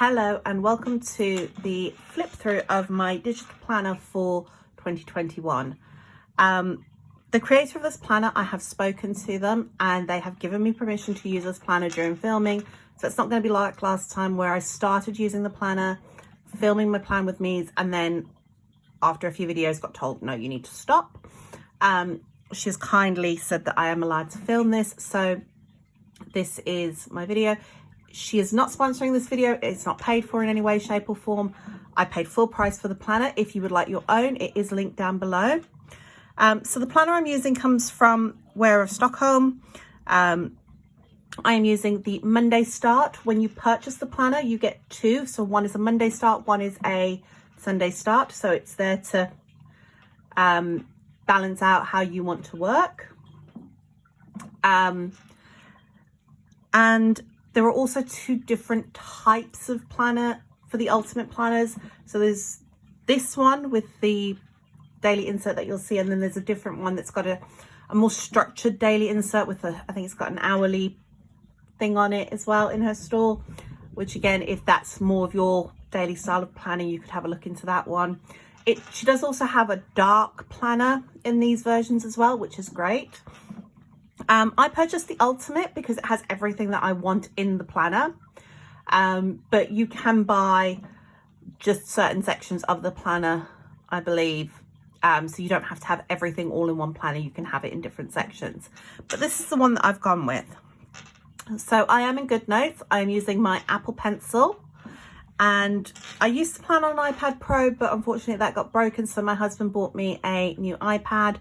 Hello and welcome to the flip through of my digital planner for 2021. The creator of this planner, I have spoken to them and they have given me permission to use this planner during filming. So it's not going to be like last time where I started using the planner, filming my plan with me, and then after a few videos got told, no, you need to stop. She has kindly said that I am allowed to film this. So this is my video. She is not sponsoring this video. It's not paid for in any way, shape or form. I paid full price for the planner. If you would like your own, it is linked down below. So the planner I'm using comes from Wear of Stockholm. I am using the Monday Start. When you purchase the planner, you get two. So one is a Monday Start, one is a Sunday Start. So it's there to balance out how you want to work. And there are also two different types of planner for the ultimate planners. So there's this one with the daily insert that you'll see, and then there's a different one that's got a more structured daily insert with I think it's got an hourly thing on it as well in her store, which again, if that's more of your daily style of planning, you could have a look into that one. She does also have a dark planner in these versions as well, which is great. I purchased the ultimate because it has everything that I want in the planner, but you can buy just certain sections of the planner, I believe, so you don't have to have everything all in one planner. You can have it in different sections, but this is the one that I've gone with. So I am in Goodnotes. I am using my Apple Pencil, and I used to plan on an iPad Pro, but unfortunately that got broken, so my husband bought me a new iPad,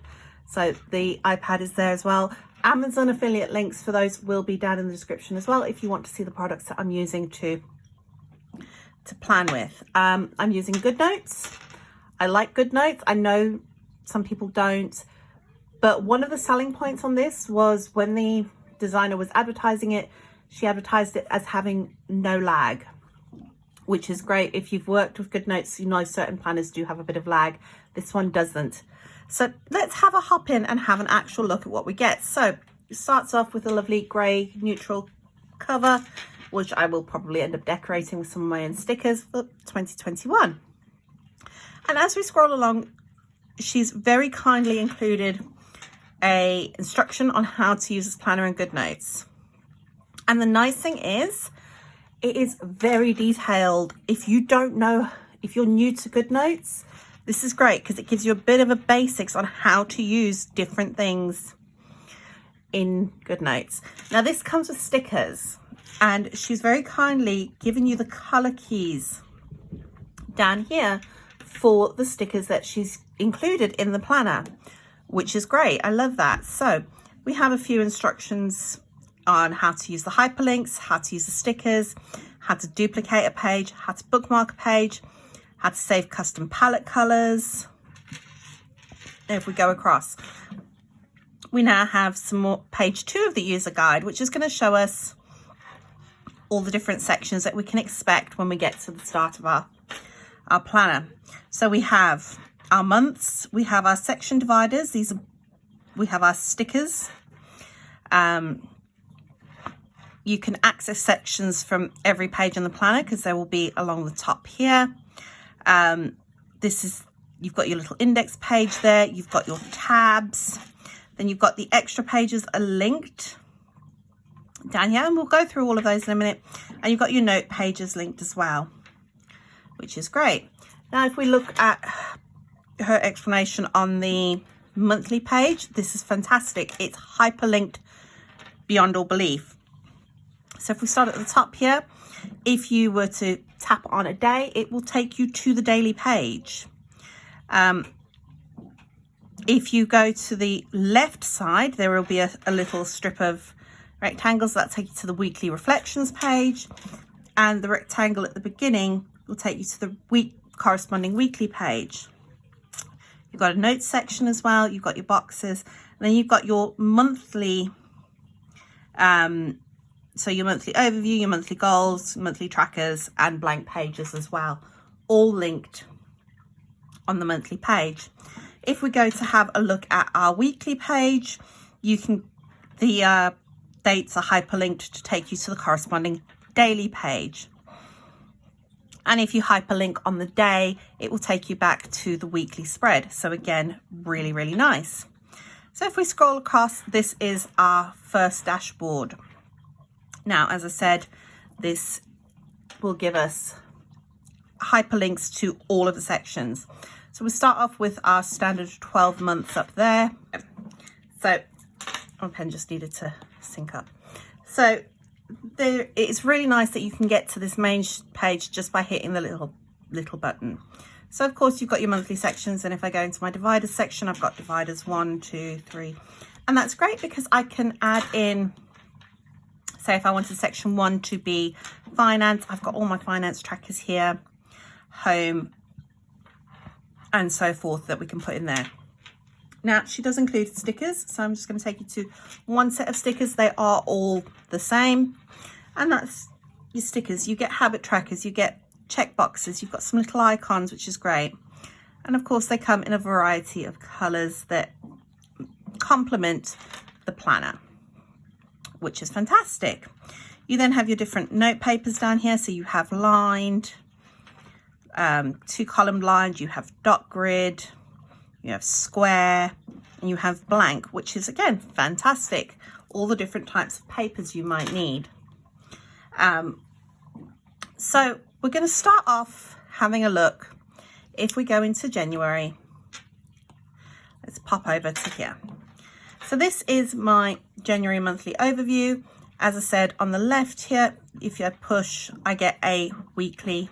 so the iPad is there as well. Amazon affiliate links for those will be down in the description as well if you want to see the products that I'm using to plan with. I'm using Goodnotes. I like Goodnotes. I know some people don't, but one of the selling points on this was when the designer was advertising it, she advertised it as having no lag, which is great. If you've worked with Goodnotes, you know certain planners do have a bit of lag. This one doesn't. So let's have a hop in and have an actual look at what we get. So it starts off with a lovely grey neutral cover, which I will probably end up decorating with some of my own stickers for 2021. And as we scroll along, she's very kindly included a instruction on how to use this planner in Goodnotes. And the nice thing is, it is very detailed. If you don't know, if you're new to Goodnotes, this is great because it gives you a bit of a basics on how to use different things in Goodnotes. Now this comes with stickers, and she's very kindly given you the color keys down here for the stickers that she's included in the planner, which is great. I love that. So we have a few instructions on how to use the hyperlinks, how to use the stickers, how to duplicate a page, how to bookmark a page, how to save custom palette colors. If we go across, we now have some more page 2 of the user guide, which is going to show us all the different sections that we can expect when we get to the start of our planner. So we have our months, we have our section dividers, we have our stickers. You can access sections from every page in the planner because they will be along the top here. You've got your little index page there, you've got your tabs, then you've got the extra pages are linked down here, and we'll go through all of those in a minute. And you've got your note pages linked as well, which is great. Now if we look at her explanation on the monthly page, this is fantastic. It's hyperlinked beyond all belief. So if we start at the top here, if you were to tap on a day, it will take you to the daily page. If you go to the left side, there will be a little strip of rectangles that take you to the weekly reflections page, and the rectangle at the beginning will take you to the corresponding weekly page. You've got a notes section as well, you've got your boxes, and then you've got your monthly so your monthly overview, your monthly goals, monthly trackers, and blank pages as well, all linked on the monthly page. If we go to have a look at our weekly page, the dates are hyperlinked to take you to the corresponding daily page. And if you hyperlink on the day, it will take you back to the weekly spread. So again, really, really nice. So if we scroll across, this is our first dashboard. Now, as I said, this will give us hyperlinks to all of the sections. So we start off with our standard 12 months up there. So my pen just needed to sync up. So it's really nice that you can get to this main page just by hitting the little button. So of course you've got your monthly sections, and if I go into my dividers section, I've got dividers 1, 2, 3, and that's great because I can add in, say if I wanted section 1 to be finance, I've got all my finance trackers here, home, and so forth that we can put in there. Now she does include stickers, so I'm just going to take you to one set of stickers. They are all the same, and that's your stickers. You get habit trackers, you get check boxes, you've got some little icons, which is great, and of course they come in a variety of colors that complement the planner, which is fantastic. You then have your different note papers down here. So you have lined, 2-column lined, you have dot grid, you have square, and you have blank, which is again fantastic. All the different types of papers you might need. So we're going to start off having a look. If we go into January, let's pop over to here. So this is my January monthly overview. As I said, on the left here, if you push, I get a weekly,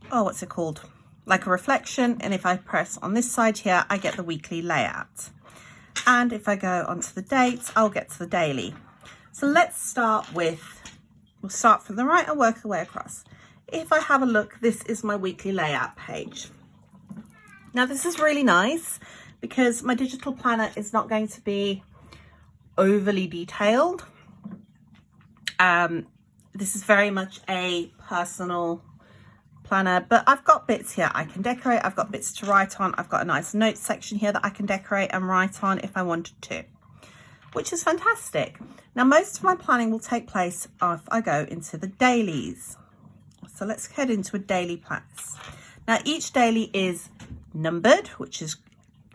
what's it called? Like a reflection. And if I press on this side here, I get the weekly layout. And if I go onto the dates, I'll get to the daily. So let's start with, we'll start from the right and work our way across. If I have a look, this is my weekly layout page. Now this is really nice because my digital planner is not going to be overly detailed. This is very much a personal planner, but I've got bits here I can decorate. I've got bits to write on. I've got a nice notes section here that I can decorate and write on if I wanted to, which is fantastic. Now most of my planning will take place if I go into the dailies. So let's head into a daily planner. Now each daily is numbered, which is,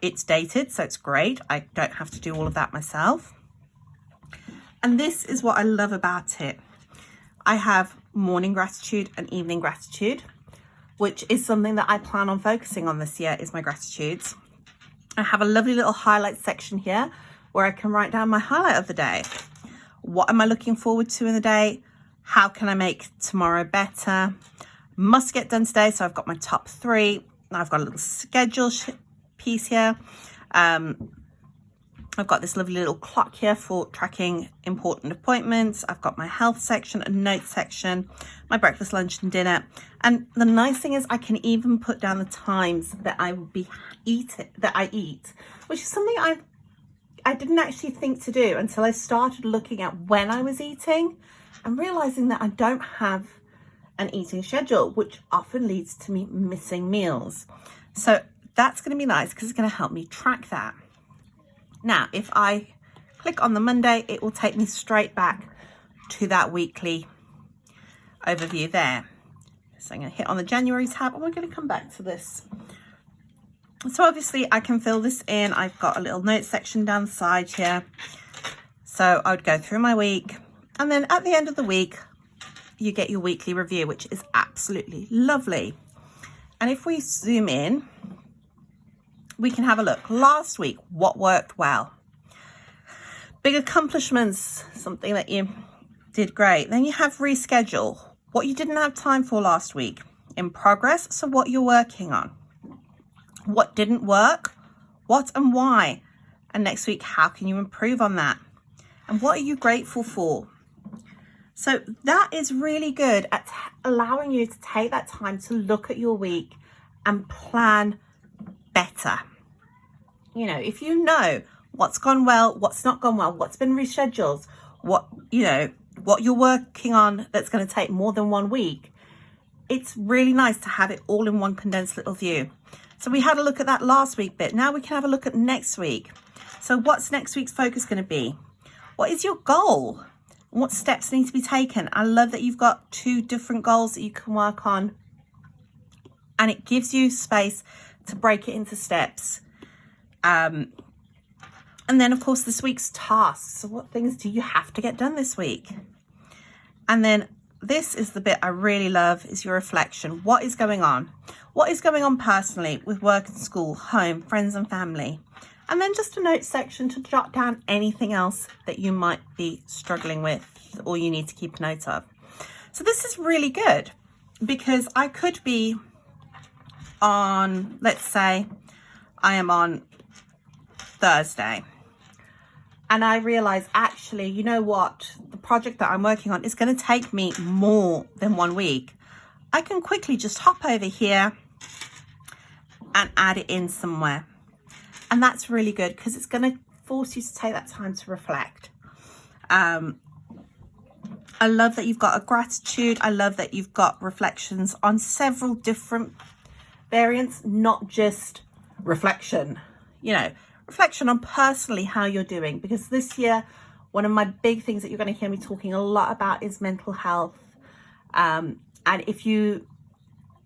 it's dated, so it's great. I don't have to do all of that myself. And this is what I love about it. I have morning gratitude and evening gratitude, which is something that I plan on focusing on this year, is my gratitudes. I have a lovely little highlight section here where I can write down my highlight of the day. What am I looking forward to in the day? How can I make tomorrow better? Must get done today, so I've got my top 3. I've got a little schedule piece here. I've got this lovely little clock here for tracking important appointments. I've got my health section, a notes section, my breakfast, lunch and dinner. And the nice thing is I can even put down the times that I will be eat, which is something I didn't actually think to do until I started looking at when I was eating and realizing that I don't have an eating schedule, which often leads to me missing meals. So that's going to be nice because it's going to help me track that. Now, if I click on the Monday, it will take me straight back to that weekly overview there. So I'm going to hit on the January tab and we're going to come back to this. So obviously I can fill this in. I've got a little notes section down the side here. So I would go through my week, and then at the end of the week, you get your weekly review, which is absolutely lovely. And if we zoom in, we can have a look. Last week, what worked well? Big accomplishments, something that you did great. Then you have reschedule, what you didn't have time for last week. In progress, so what you're working on. What didn't work, what and why. And next week, how can you improve on that? And what are you grateful for? So that is really good at allowing you to take that time to look at your week and plan better. You know, if you know what's gone well, what's not gone well, what's been rescheduled, what you're working on that's going to take more than 1 week, it's really nice to have it all in one condensed little view. So we had a look at that last week bit. Now we can have a look at next week. So what's next week's focus going to be? What is your goal? what steps need to be taken. I love that you've got 2 different goals that you can work on, and it gives you space to break it into steps. And then of course this week's tasks. So what things do you have to get done this week? And then this is the bit I really love, is your reflection. What is going on? What is going on personally with work and school, home, friends and family? And then just a note section to jot down anything else that you might be struggling with or you need to keep note of. So this is really good, because I could be on, let's say I am on Thursday, and I realize, actually, you know what, the project that I'm working on is going to take me more than 1 week. I can quickly just hop over here and add it in somewhere. And that's really good, because it's going to force you to take that time to reflect. I love that you've got a gratitude. I love that you've got reflections on several different variants, not just reflection, you know, reflection on personally how you're doing. Because this year, one of my big things that you're going to hear me talking a lot about is mental health. And if you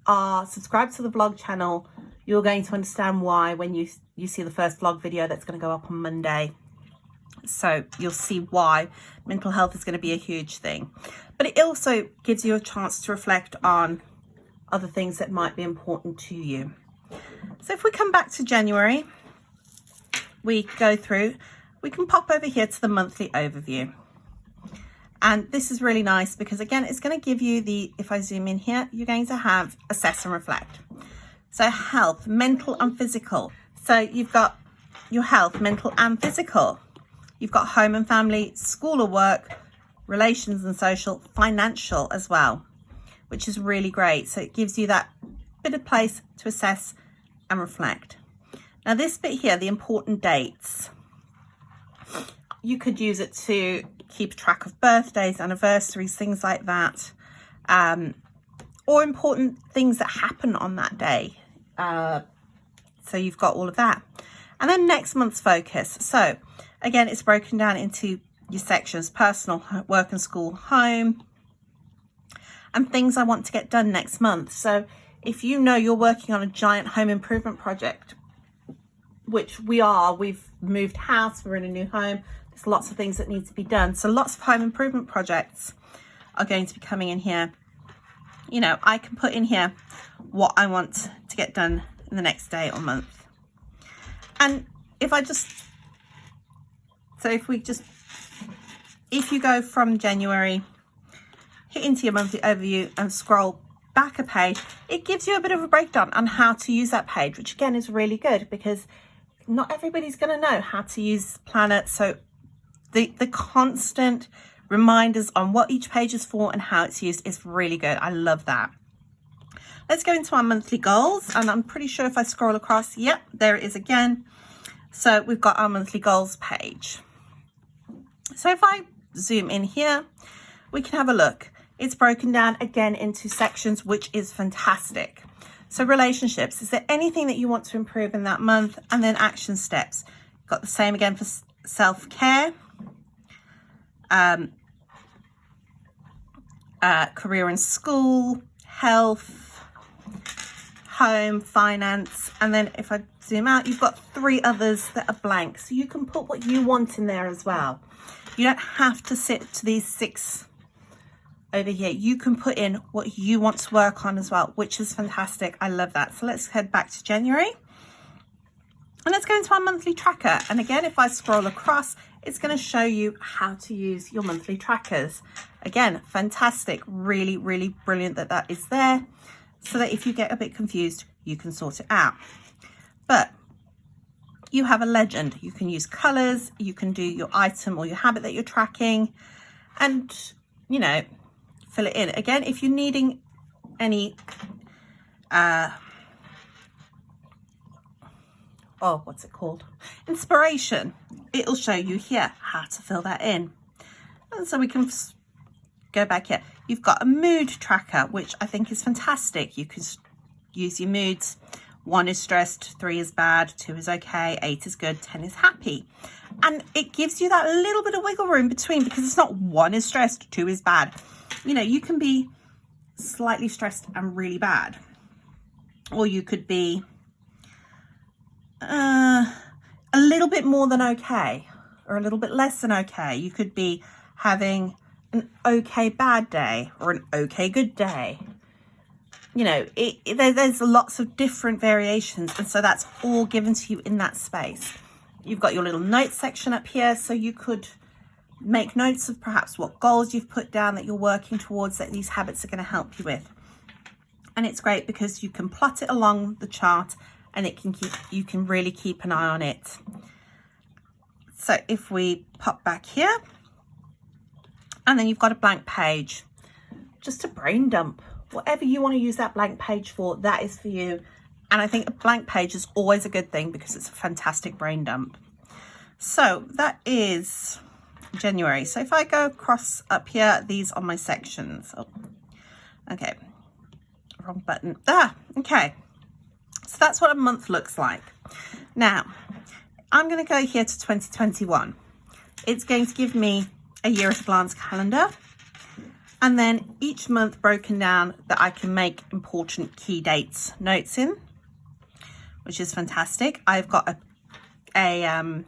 are subscribed to the vlog channel, you're going to understand why when you see the first vlog video that's going to go up on Monday. So you'll see why mental health is going to be a huge thing. But it also gives you a chance to reflect on other things that might be important to you. So if we come back to January, we go through, we can pop over here to the monthly overview. And this is really nice because, again, it's going to give you the, if I zoom in here, you're going to have assess and reflect. So health, mental and physical. So you've got your health, mental and physical. You've got home and family, school or work, relations and social, financial as well, which is really great. So it gives you that bit of place to assess and reflect. Now this bit here, the important dates, you could use it to keep track of birthdays, anniversaries, things like that, or important things that happen on that day. So you've got all of that. And then next month's focus. So again, it's broken down into your sections: personal, work and school, home, and things I want to get done next month. So if you know you're working on a giant home improvement project, which we've moved house, we're in a new home, there's lots of things that need to be done. So lots of home improvement projects are going to be coming in here. You know, I can put in here what I want to get done in the next day or month. And if you go from January, hit into your monthly overview and scroll back a page, it gives you a bit of a breakdown on how to use that page, which again is really good because not everybody's going to know how to use Planner. So the constant reminders on what each page is for and how it's used is really good. I love that. Let's go into our monthly goals, and I'm pretty sure if I scroll across, yep, there it is again. So we've got our monthly goals page. So if I zoom in here, we can have a look. It's broken down again into sections, which is fantastic. So relationships, is there anything that you want to improve in that month? And then action steps. Got the same again for self-care, career and school, health, home, finance. And then if I zoom out, you've got 3 others that are blank. So you can put what you want in there as well. You don't have to sit to these 6 over here. You can put in what you want to work on as well, which is fantastic. I love that. So let's head back to January and let's go into our monthly tracker. And again, if I scroll across, it's going to show you how to use your monthly trackers. Again, fantastic. Really, really brilliant that that is there, so that if you get a bit confused, you can sort it out. But you have a legend. You can use colors. You can do your item or your habit that you're tracking, and, you know, fill it in. Again, if you're needing any, what's it called? Inspiration. It'll show you here how to fill that in. And so we can go back here. You've got a mood tracker, which I think is fantastic. You can use your moods 1 is stressed, 3 is bad, 2 is okay, 8 is good, 10 is happy. And it gives you that little bit of wiggle room between, because it's not 1 is stressed, 2 is bad. You know, you can be slightly stressed and really bad, or you could be a little bit more than okay, or a little bit less than okay. You could be having an okay bad day or an okay good day. You know, there's lots of different variations, and so that's all given to you in that space. You've got your little notes section up here, so you could make notes of perhaps what goals you've put down that you're working towards, that these habits are going to help you with. And it's great because you can plot it along the chart, and you can really keep an eye on it. So if we pop back here, and then you've got a blank page, just a brain dump. Whatever you want to use that blank page for, that is for you. And I think a blank page is always a good thing because it's a fantastic brain dump. So that is January. So if I go across up here, these are my sections. Oh, okay, wrong button. Okay. So that's what a month looks like. Now, I'm going to go here to 2021. It's going to give me a year at a glance calendar, and then each month broken down that I can make important key dates notes in, which is fantastic. I've got a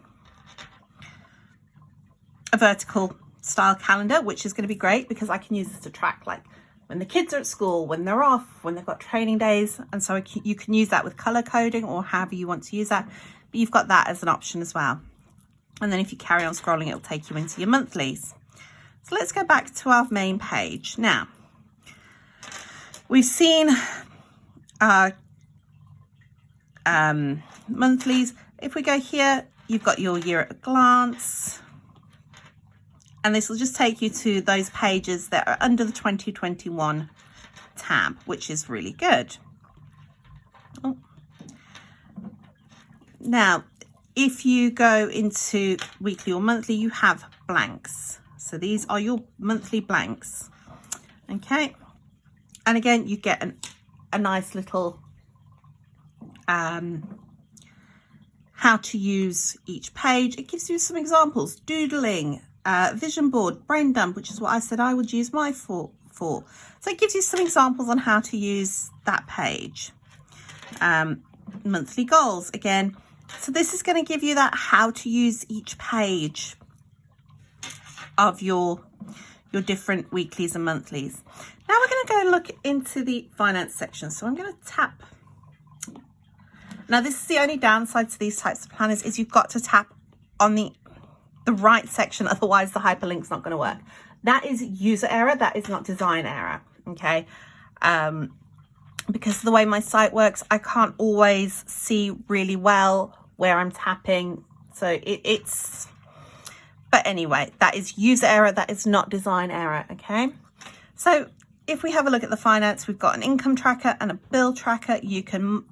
vertical style calendar, which is going to be great because I can use this to track like when the kids are at school, when they're off, when they've got training days. And so you can use that with color coding or however you want to use that. But you've got that as an option as well. And then if you carry on scrolling, it'll take you into your monthlies. So let's go back to our main page. Now, we've seen our monthlies. If we go here, you've got your year at a glance. And this will just take you to those pages that are under the 2021 tab, which is really good. Oh. Now, if you go into weekly or monthly, you have blanks. So these are your monthly blanks. Okay. And again, you get a nice little how to use each page. It gives you some examples: doodling, vision board, brain dump, which is what I said I would use my for. So it gives you some examples on how to use that page. Monthly goals again. So this is going to give you that how to use each page of your different weeklies and monthlies. Now we're going to go look into the finance section. So I'm going to tap. Now this is the only downside to these types of planners, is you've got to tap on the right section, otherwise the hyperlink's not going to work. That is user error, that is not design error. Okay. Because of the way my site works, I can't always see really well where I'm tapping. So it's, but anyway, that is user error, that is not design error. Okay. So if we have a look at the finance, we've got an income tracker and a bill tracker. You can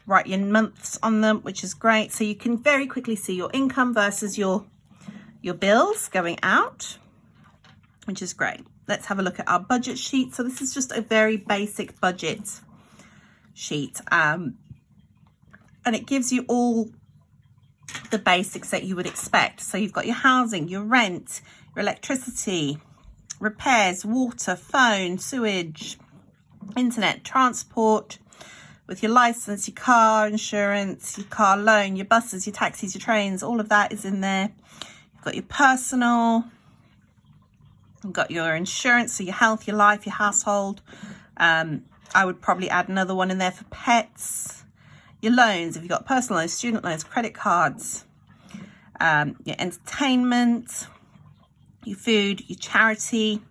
write your months on them, which is great. So you can very quickly see your income versus your bills going out, which is great. Let's have a look at our budget sheet. So this is just a very basic budget sheet. And it gives you all the basics that you would expect. So you've got your housing, your rent, your electricity, repairs, water, phone, sewage, internet, transport, with your license, your car insurance, your car loan, your buses, your taxis, your trains, all of that is in there. You've got your personal, you've got your insurance, so your health, your life, your household. I would probably add another one in there for pets. Your loans, if you've got personal loans, student loans, credit cards, your entertainment, your food, your charity.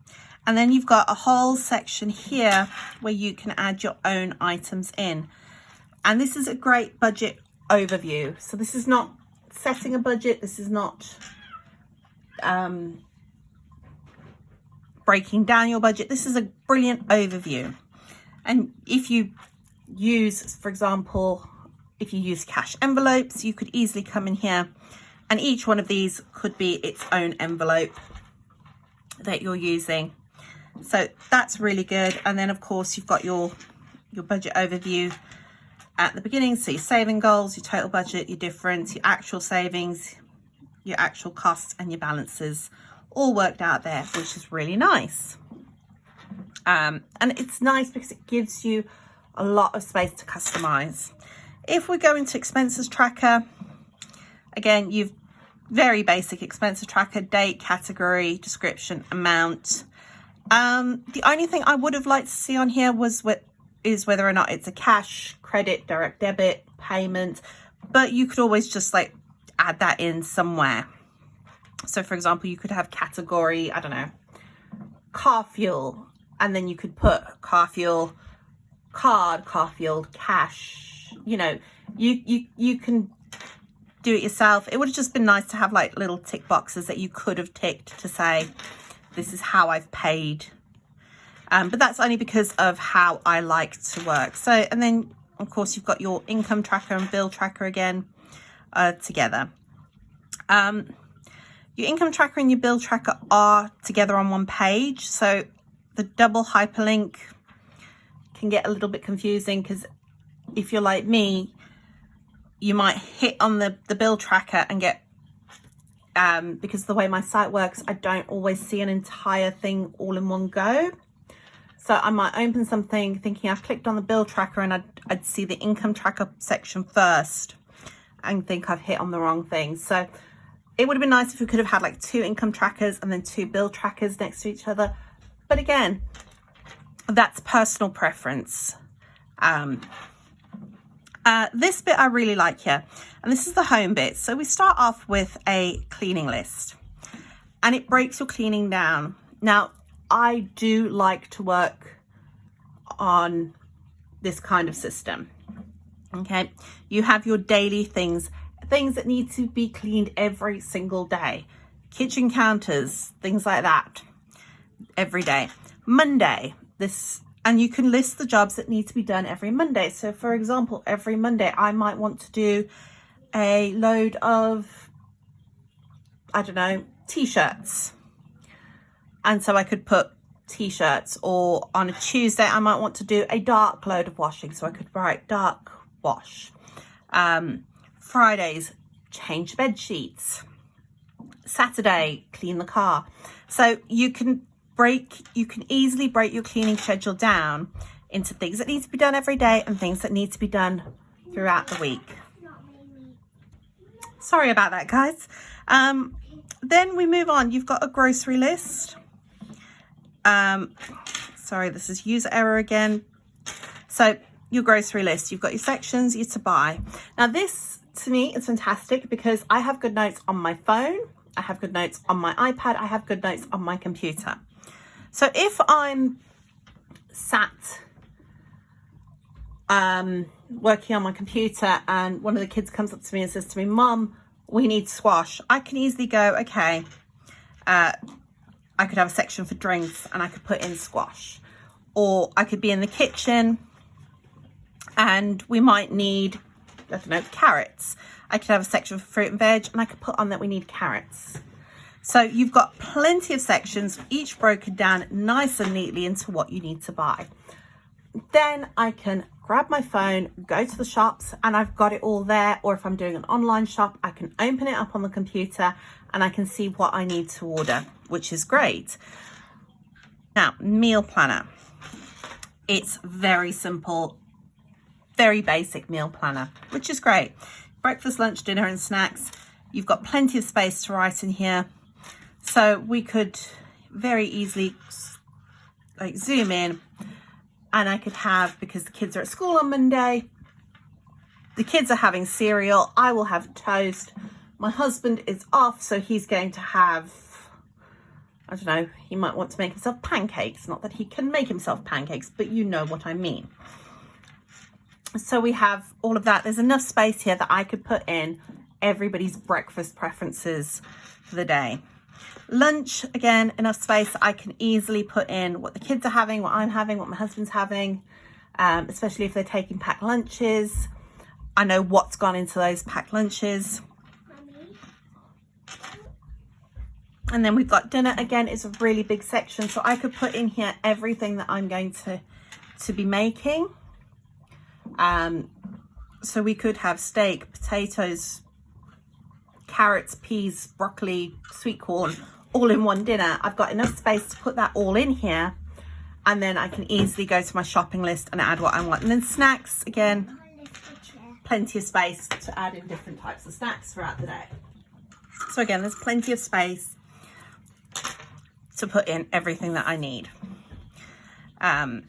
And then you've got a whole section here where you can add your own items in. And this is a great budget overview. So this is not setting a budget. This is not breaking down your budget. This is a brilliant overview. And if you use, for example, if you use cash envelopes, you could easily come in here, and each one of these could be its own envelope that you're using. So that's really good. And then of course you've got your your budget overview at the beginning. So your saving goals, your total budget, your difference, your actual savings, your actual costs, and your balances all worked out there, which is really nice. And it's nice because it gives you a lot of space to customize. If we go into expenses tracker, again, you've very basic expenses tracker, date, category, description, amount. The only thing I would have liked to see on here is whether or not it's a cash, credit, direct debit, payment, but you could always just like add that in somewhere. So for example, you could have category, I don't know, car fuel, and then you could put car fuel, card, car fuel, cash. You know, you can do it yourself. It would have just been nice to have like little tick boxes that you could have ticked to say, this is how I've paid. But that's only because of how I like to work. So, and then of course you've got your income tracker and bill tracker again together. Your income tracker and your bill tracker are together on one page. So the double hyperlink can get a little bit confusing, because if you're like me, you might hit on the bill tracker and get, because the way my site works, I don't always see an entire thing all in one go. So I might open something thinking I've clicked on the bill tracker, and I'd see the income tracker section first and think I've hit on the wrong thing. So it would have been nice if we could have had like 2 income trackers and then 2 bill trackers next to each other. But again, that's personal preference. This bit I really like here, and this is the home bit. So we start off with a cleaning list, and it breaks your cleaning down. Now, I do like to work on this kind of system. Okay, you have your daily things that need to be cleaned every single day, kitchen counters, things like that, every day. Monday, and you can list the jobs that need to be done every Monday. So for example, every Monday I might want to do a load of, I don't know, t-shirts. And so I could put t-shirts, or on a Tuesday I might want to do a dark load of washing. So I could write dark wash. Fridays, change bed sheets. Saturday, clean the car. So you can easily break your cleaning schedule down into things that need to be done every day and things that need to be done throughout the week. Sorry about that, guys. Then we move on. You've got a grocery list. Sorry, this is user error again. So your grocery list, you've got your sections, your to buy. Now this, to me, is fantastic because I have Goodnotes on my phone, I have Goodnotes on my iPad, I have Goodnotes on my computer. So if I'm sat working on my computer and one of the kids comes up to me and says to me, Mum, we need squash, I can easily go, okay, I could have a section for drinks and I could put in squash. Or I could be in the kitchen and we might need, I don't know, carrots. I could have a section for fruit and veg, and I could put on that we need carrots. So you've got plenty of sections, each broken down nice and neatly into what you need to buy. Then I can grab my phone, go to the shops, and I've got it all there. Or if I'm doing an online shop, I can open it up on the computer and I can see what I need to order, which is great. Now, meal planner. It's very simple, very basic meal planner, which is great. Breakfast, lunch, dinner, and snacks. You've got plenty of space to write in here. So we could very easily like zoom in, and I could have, because the kids are at school on Monday, the kids are having cereal, I will have toast. My husband is off, so he's going to have, I don't know, he might want to make himself pancakes. Not that he can make himself pancakes, but you know what I mean. So we have all of that. There's enough space here that I could put in everybody's breakfast preferences for the day. Lunch, again, enough space. I can easily put in what the kids are having, what I'm having, what my husband's having, especially if they're taking packed lunches. I know what's gone into those packed lunches. And then we've got dinner. Again, it's a really big section, so I could put in here everything that I'm going to be making. So we could have steak, potatoes, carrots, peas, broccoli, sweet corn, all in one dinner. I've got enough space to put that all in here, and then I can easily go to my shopping list and add what I want. And then snacks, again, plenty of space to add in different types of snacks throughout the day. So again, there's plenty of space to put in everything that I need. And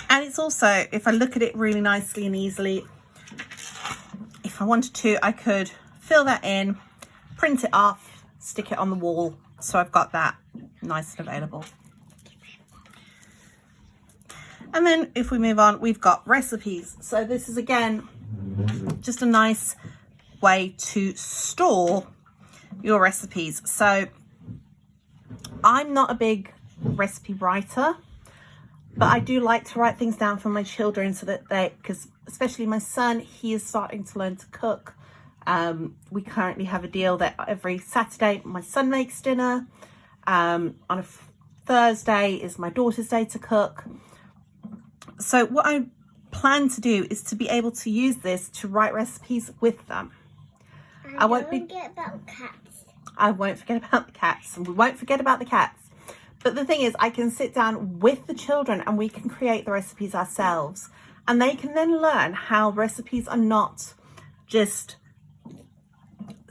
it's also, if I look at it really nicely and easily, if I wanted to, I could fill that in, print it off, stick it on the wall. So I've got that nice and available. And then if we move on, we've got recipes. So this is, again, just a nice way to store your recipes. So I'm not a big recipe writer, but I do like to write things down for my children so that because especially my son, he is starting to learn to cook. We currently have a deal that every Saturday my son makes dinner. On a Thursday is my daughter's day to cook. So what I plan to do is to be able to use this to write recipes with them. I won't forget about cats. I won't forget about the cats, and we won't forget about the cats. But the thing is, I can sit down with the children and we can create the recipes ourselves. And they can then learn how recipes are not just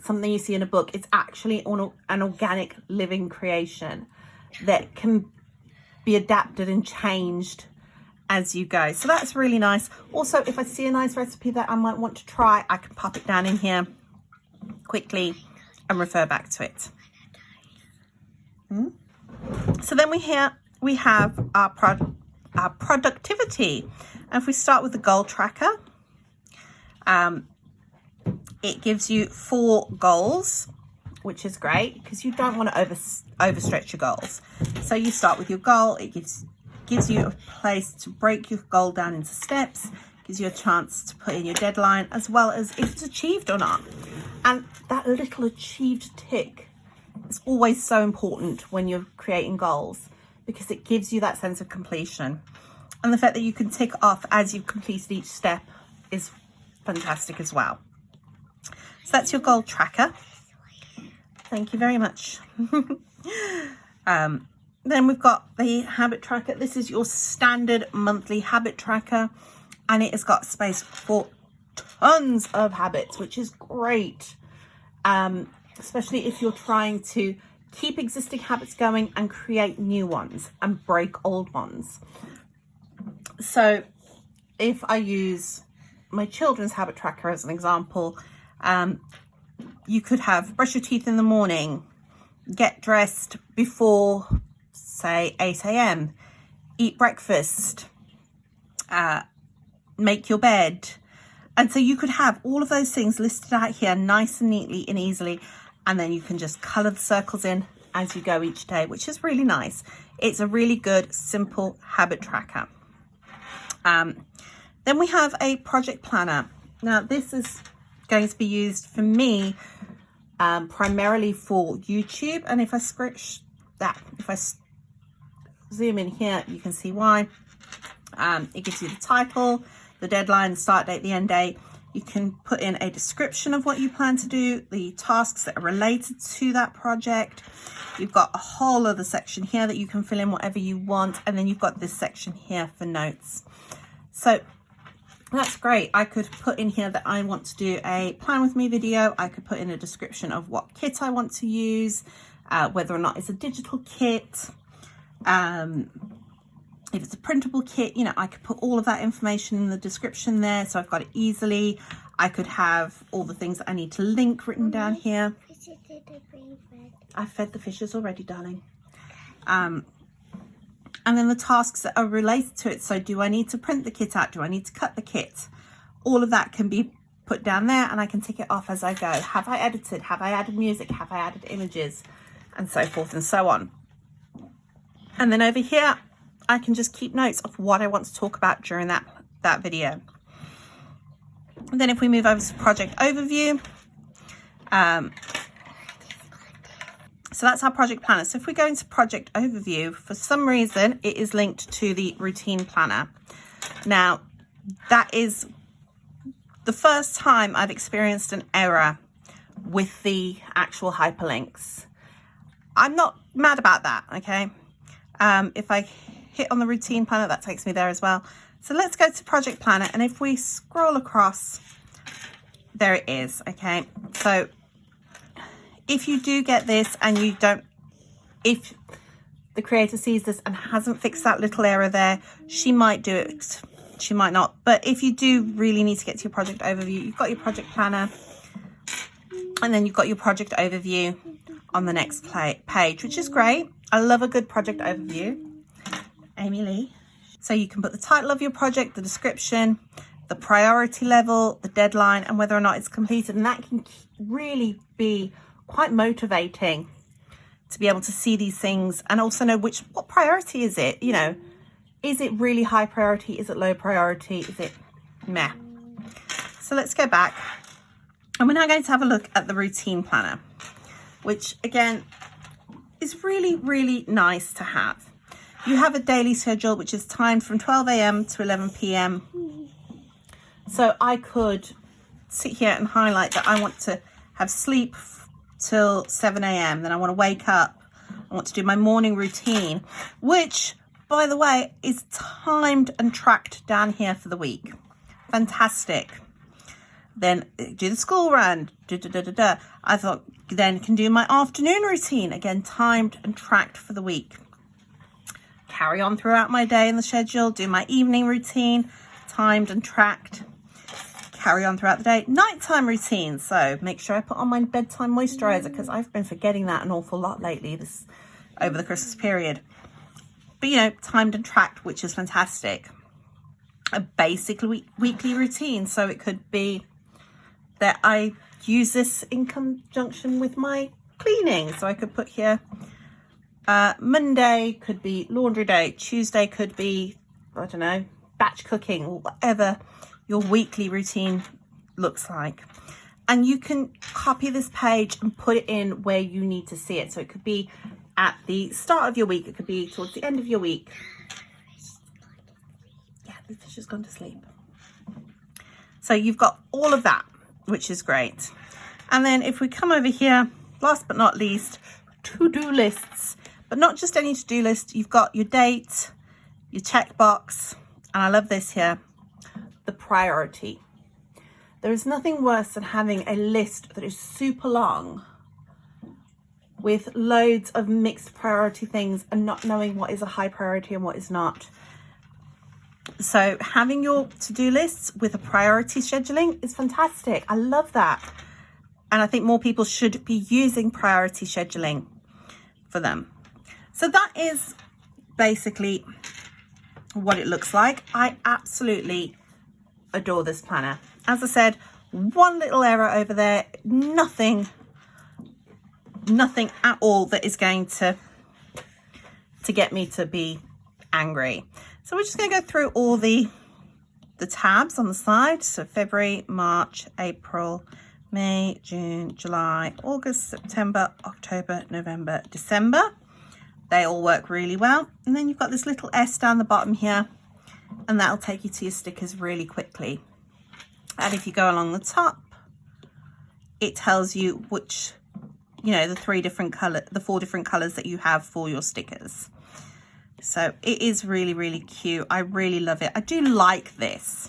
something you see in a book. It's actually an organic living creation that can be adapted and changed as you go. So that's really nice. Also, if I see a nice recipe that I might want to try, I can pop it down in here quickly and refer back to it. So then we have our productivity. And if we start with the goal tracker, it gives you 4 goals, which is great because you don't want to overstretch your goals. So you start with your goal. It gives you a place to break your goal down into steps, gives you a chance to put in your deadline, as well as if it's achieved or not. And that little achieved tick is always so important when you're creating goals, because it gives you that sense of completion. And the fact that you can tick off as you've completed each step is fantastic as well. So that's your goal tracker. Thank you very much. Then we've got the habit tracker. This is your standard monthly habit tracker, and it has got space for tons of habits, which is great. Especially if you're trying to keep existing habits going and create new ones and break old ones. So if I use my children's habit tracker as an example, you could have brush your teeth in the morning, get dressed before, say, 8 a.m, eat breakfast, make your bed. And so you could have all of those things listed out here nice and neatly and easily, and then you can just color the circles in as you go each day, which is really nice. It's a really good, simple habit tracker. Then we have a project planner. Now this is going to be used for me primarily for YouTube, and if I zoom in here, you can see why. It gives you the title, the deadline, the start date, the end date. You can put in a description of what you plan to do, the tasks that are related to that project. You've got a whole other section here that you can fill in whatever you want, and then you've got this section here for notes. So that's great. I could put in here that I want to do a plan with me video. I could put in a description of what kit I want to use, whether or not it's a digital kit. If it's a printable kit, you know, I could put all of that information in the description there, so I've got it easily. I could have all the things that I need to link written down here. I've fed the fishes already, darling. And then the tasks that are related to it. So do I need to print the kit out? Do I need to cut the kit? All of that can be put down there, and I can tick it off as I go. Have I edited? Have I added music? Have I added images? And so forth and so on. And then over here, I can just keep notes of what I want to talk about during that video. And then if we move over to project overview, so that's our project planner. So if we go into project overview, for some reason, it is linked to the routine planner. Now, that is the first time I've experienced an error with the actual hyperlinks. I'm not mad about that, okay? If I hit on the routine planner, that takes me there as well. So let's go to project planner, and if we scroll across, there it is, okay? So if you do get this and you don't, if the creator sees this and hasn't fixed that little error there, she might do it, she might not. But if you do really need to get to your project overview, you've got your project planner, and then you've got your project overview on the next page, which is great. I love a good project overview. Amy Lee. So you can put the title of your project, the description, the priority level, the deadline, and whether or not it's completed. And that can really be quite motivating to be able to see these things and also know what priority is it? You know, is it really high priority? Is it low priority? Is it meh? So let's go back. And we're now going to have a look at the routine planner, which again is really, really nice to have. You have a daily schedule, which is timed from 12 a.m. to 11 p.m. So I could sit here and highlight that I want to have sleep till 7 a.m. Then I want to wake up. I want to do my morning routine, which, by the way, is timed and tracked down here for the week. Fantastic. Then do the school run. I thought then can do my afternoon routine, again timed and tracked for the week. Carry on throughout my day in the schedule, do my evening routine, timed and tracked. Carry on throughout the day. Nighttime routine, so make sure I put on my bedtime moisturizer, because I've been forgetting that an awful lot lately over the Christmas period. But you know, timed and tracked, which is fantastic. A basic weekly routine, so it could be that I use this in conjunction with my cleaning. So I could put here Monday could be laundry day, Tuesday could be, I don't know, batch cooking, or whatever your weekly routine looks like. And you can copy this page and put it in where you need to see it. So it could be at the start of your week, it could be towards the end of your week. Yeah, the fish has gone to sleep. So you've got all of that, which is great. And then if we come over here, last but not least, to-do lists. But not just any to-do list. You've got your date, your checkbox, and I love this here, the priority. There is nothing worse than having a list that is super long with loads of mixed priority things and not knowing what is a high priority and what is not. So having your to-do lists with a priority scheduling is fantastic. I love that. And I think more people should be using priority scheduling for them. So that is basically what it looks like. I absolutely adore this planner. As I said, one little error over there, nothing at all that is going to get me to be angry. So we're just going to go through all the tabs on the side. So February, March, April, May, June, July, August, September, October, November, December. They all work really well. And then you've got this little S down the bottom here, and that'll take you to your stickers really quickly. And if you go along the top, it tells you which, you know, the 4 different colors that you have for your stickers. So it is really, really cute. I really love it. I do like this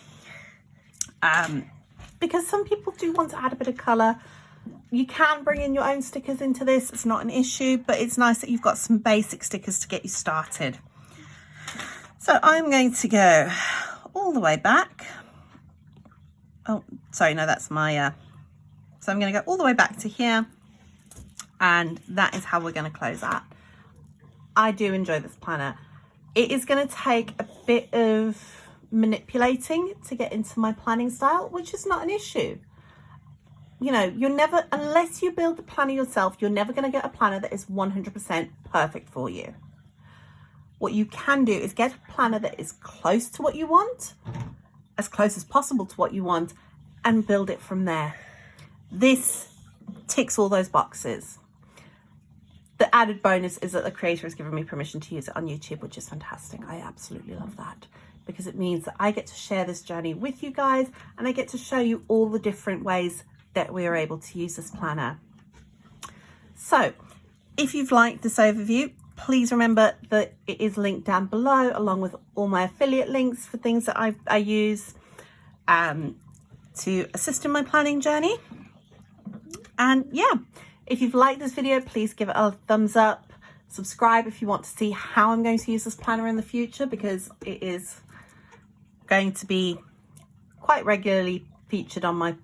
because some people do want to add a bit of color. You can bring in your own stickers into this. It's not an issue, but it's nice that you've got some basic stickers to get you started. So I'm going to go all the way back. Oh, sorry, no, that's my, so I'm going to go all the way back to here, and that is how we're going to close out. I do enjoy this planner. It is going to take a bit of manipulating to get into my planning style, which is not an issue. You know, you're never, unless you build the planner yourself, you're never going to get a planner that is 100% perfect for you. What you can do is get a planner that is close to what you want, as close as possible to what you want, and build it from there. This ticks all those boxes. The added bonus is that the creator has given me permission to use it on YouTube, which is fantastic. I absolutely love that. because it means that I get to share this journey with you guys, and I get to show you all the different ways that we are able to use this planner. So if you've liked this overview, please remember that it is linked down below, along with all my affiliate links for things that I use to assist in my planning journey. And yeah, if you've liked this video, please give it a thumbs up. Subscribe if you want to see how I'm going to use this planner in the future, because it is going to be quite regularly featured on my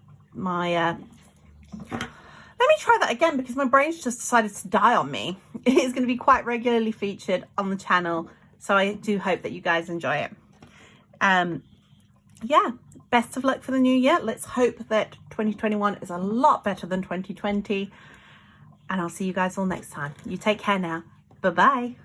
let me try that again, because my brain's just decided to die on me. It is going to be quite regularly featured on the channel, so I do hope that you guys enjoy it. Yeah, best of luck for the new year. Let's hope that 2021 is a lot better than 2020, and I'll see you guys all next time. You take care now. Bye bye.